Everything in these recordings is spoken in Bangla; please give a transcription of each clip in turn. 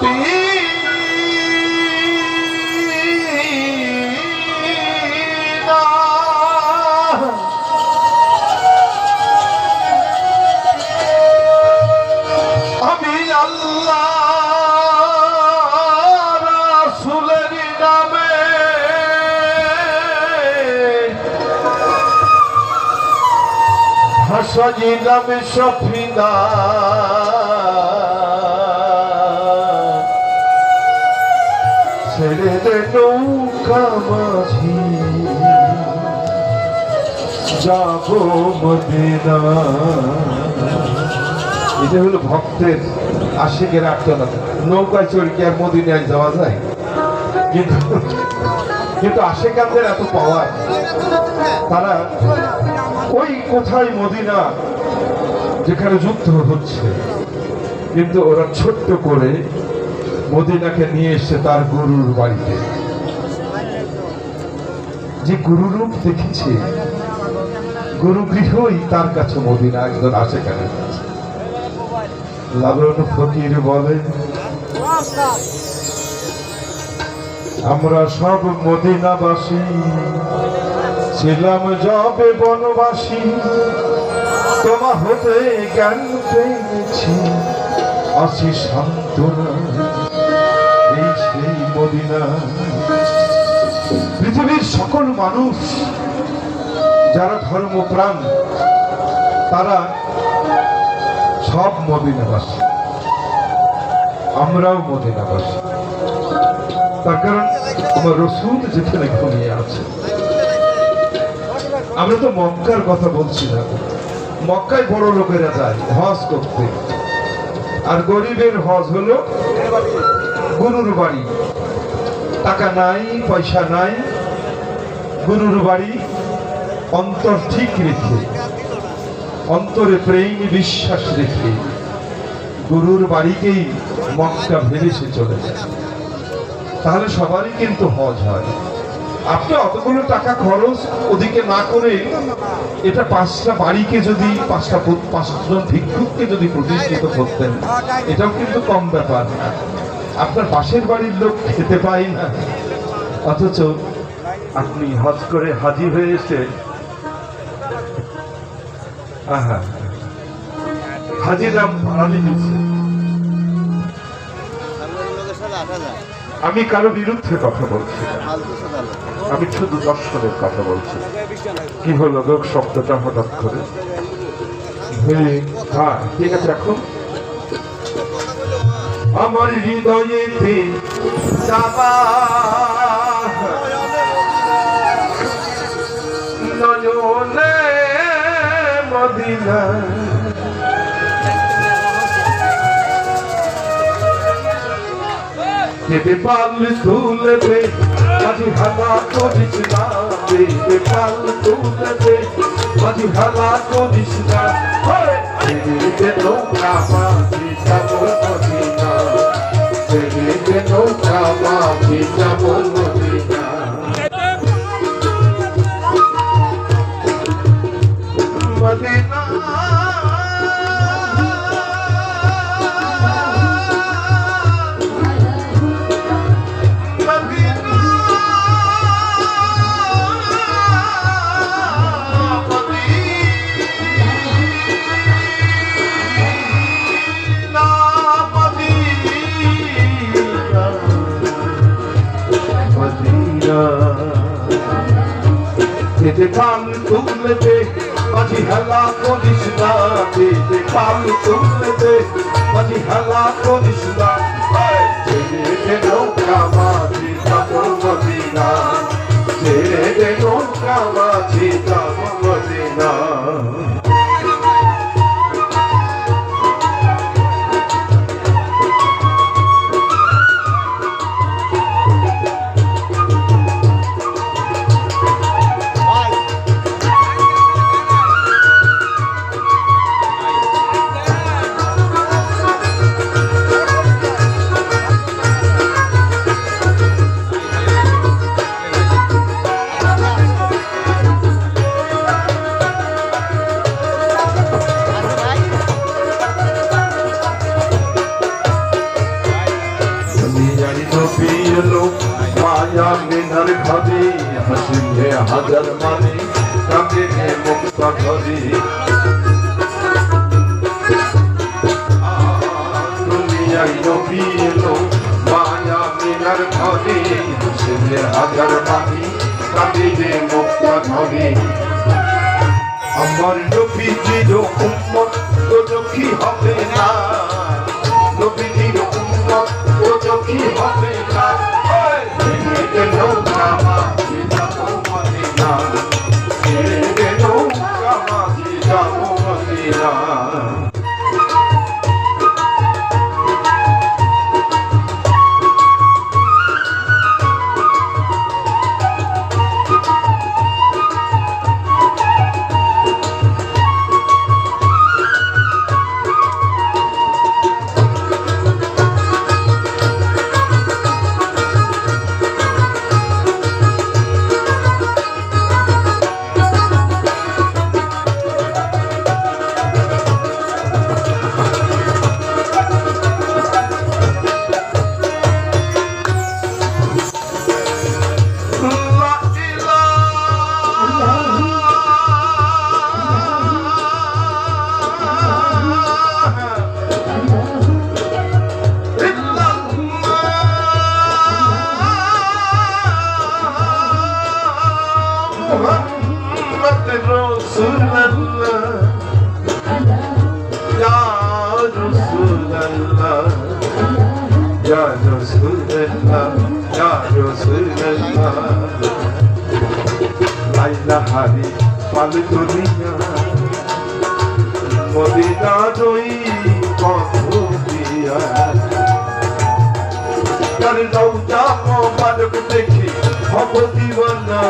মদিনা আমি আল্লাহ রাসূলের নামে সাজিলাম সফিনা ছেড়ে দে নৌকা মাঝি যাব মদিনা। এটা হলো ভক্তের আশিকের আর্তনাদ। নৌকায় চড়ে কি আর মদিনায় যাওয়া যায়? কিন্তু আশিকানদের এত পাওয়ার, তারা ওই কোথায় মদিনা যেখানে যুদ্ধ হচ্ছে, কিন্তু ওরা ছোট্ট করে মদিনাকে নিয়ে এসে তার গুরুর বাড়িতে, যে গুরুরূপ দেখেছে, গুরু গৃহই তার কাছে মদিনা। একজন আশিকানের কাছে লালন ফকির বলেন, আমরা সব মদিনাবাসী ছিলাম যবে বনবাসী, তোমা হতে জ্ঞান পেয়েছি, আসি সান্ত্বনা এই সেই মদিনা। পৃথিবীর সকল মানুষ যারা ধর্মপ্রাণ তারা সব মদিনাবাসী, আমরাও মদিনাবাসী। তার কারণ আমার রাসূল যেখানে ঘুমিয়ে আছে। আমরা তো মক্কার কথা বলছি না, মক্কায় বড় লোকেরা যায় হজ করতে, আর গরিবের হজ হলো গুরুর বাড়ি। টাকা নাই, পয়সা নাই, গুরুর বাড়ি অন্তর ঠিক রেখে, অন্তরে প্রেম বিশ্বাস রেখে গুরুর বাড়িকেই মক্কা ভেবে সে চলে যায়। তাহলে সবারই কিন্তু হজ হয়। আপনি অতগুলো টাকা খরচ ওদিকে না করে এটা 5টা বাড়িকে যদি 5জন ভিক্ষুককে যদি প্রতিষ্ঠিত করতেন, এটাও কিন্তু কম ব্যাপার না। আপনার পাশের বাড়ির লোক খেতে পায় না, অথচ আপনি হজ করে হাজি হয়ে এসে হাজিরা ভাড়ালি দিচ্ছে। আমি কারো বিরুদ্ধে কথা বলছি না, আমি শুধু দর্শনের কথা বলছি। কি হলো লোক শব্দটা হঠাৎ করে? হ্যাঁ ঠিক আছে, এখন আমার হৃদয়েতে নয়নে মদিনা, কেটে পাল তুলে দে মাঝি হালা করিস না, কেটে পাল তুলে দে মাঝি হালা করিস না, নৌকা মাঝি যাব মদিনা, নৌকা মাঝি যাব মদিনা। মদিনা কেটে পাল তুলে দে মাঝি হেলা করিস না, কেটে পাল তুলে দে মাঝি হেলা করিস না, নৌকা মাঝি যাব মদিনা, নৌকা মাঝি যাব মদিনা। ভাবি হাসিলে হাজার মানে কাঁদিলে মুক্তা ধরি দুনিয়ায় নবী এলো মায়া মিনার ঘরে হাসিলে হাজার মানে কাঁদিলে মুক্তা ধরি আমার নবীজির উম্মত তো দুঃখী হবে না নবীজির উম্মত তো দুঃখী হবে না নৌকা মাঝি যাবো মদিনা নৌকা মাঝি যাবো Medina Ya Resulallah, Ya Resulallah Layla hari pal dunia Modina doi konthu diya Kar rauja mubarak dekhe hobo diwana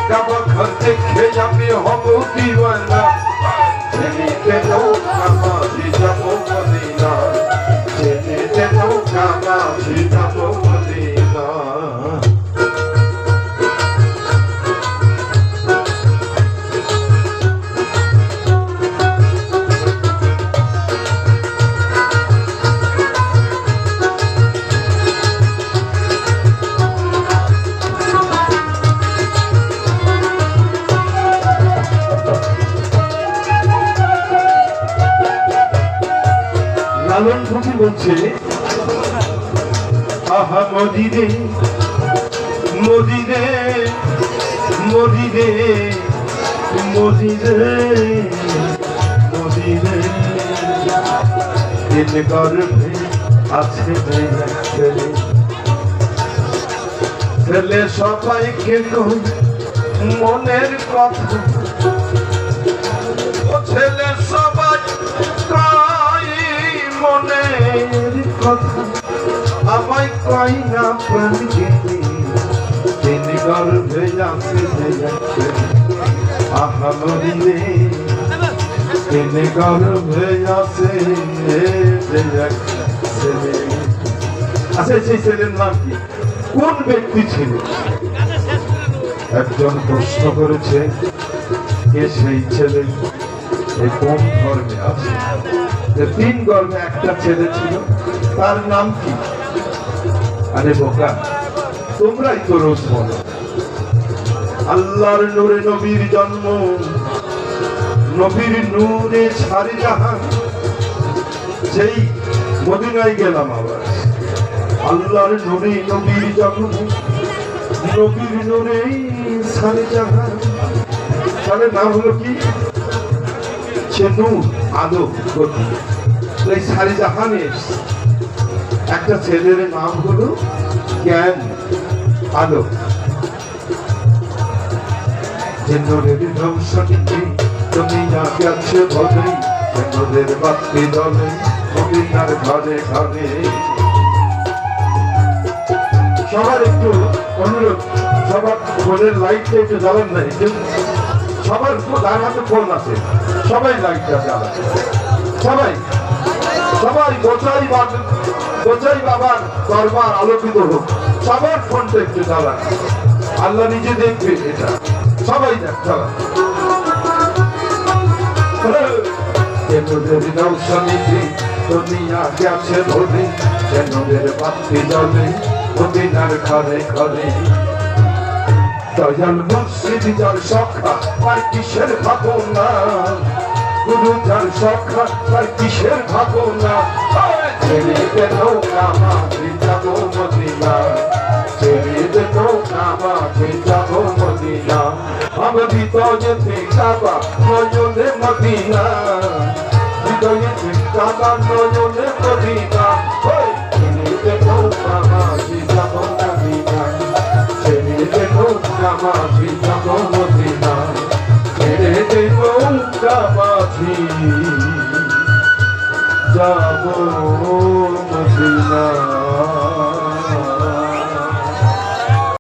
Kaba ghar dekhe ami hobo diwana Chelite nauka mazi jabo Madina Chelite nauka mazi jabo Madina Lalon Fakir বলছে আহা মদিনে মদিনে মদিনে মদিনে মদিনে দিল গর্ভে আছে ছেলে ছেলে সবাইকে কই মনের কথা ও ছেলে সবাই মনের কথা আমায় কই না প্রাণ গেলি দিন গর্ভে আছে আহা মরিলে দিন গর্ভে আছে আচ্ছা সেই ছেলের নাম কি কোন ব্যক্তি ছিল একজন প্রশ্ন করেছে কে সেই ছেলে কোন ধর্মে আছে তিন গর্ভে একটা ছেলে ছিল তার নাম কি আরে বোকা তোমরাই তো রোজ বলো আল্লাহর নূরে নবীর জন্ম নবীর নূরে সারি জাহান যেই মদিনায় গেলাম আবার আল্লাহর নূরে নবীর জন্ম নবীর নূরে সারি জাহান তার নাম হলো কি সে নূর আলো গতি এই সারি জাহানের একটা ছেলের নাম হলো জ্ঞান আলো জেন্দ্রের ধ্বংস নিতে তুমি গেছে বলে জেন্দ্রের বাতি দলে মদিনার ঘরে ঘরে সবার একটু অনুরোধ সবার ফোনের লাইটটা একটু জ্বালান নাই সবার তার হাতে ফোন আছে সবাই লাইটটা জ্বালান সবাই সবাই গোচাই বাবার দরবার আলোকিত হোক সবার ফোনটা একটু জ্বালান আল্লাহ নিজে দেখবে এটা সবাই দেখ জ্বালান দুনিয়া গেছে ভরে জেন্দ্রের বাতি জ্বলে মদিনার ঘরে ঘরে দয়াল মুর্শিদ যার সখা আর কিসের ভাবনা, গুরু যার সখা আর কিসের ভাবনা। ছেড়ে দে নৌকা মাঝি যাবো মদিনা, ছেড়ে দে নৌকা মাঝি যাবো মদিনা। আমার হৃদয়ে কাবা নয়নে মদিনা, হৃদয়ে কাবা নয়নে মদিনা। ছেড়ে দে নৌকা মাঝি যাবো মদিনা, ছেড়ে দে নৌকা মাঝি যাবো মদিনা, ছেড়ে দে নৌকা মাঝি যাবো মদিনা।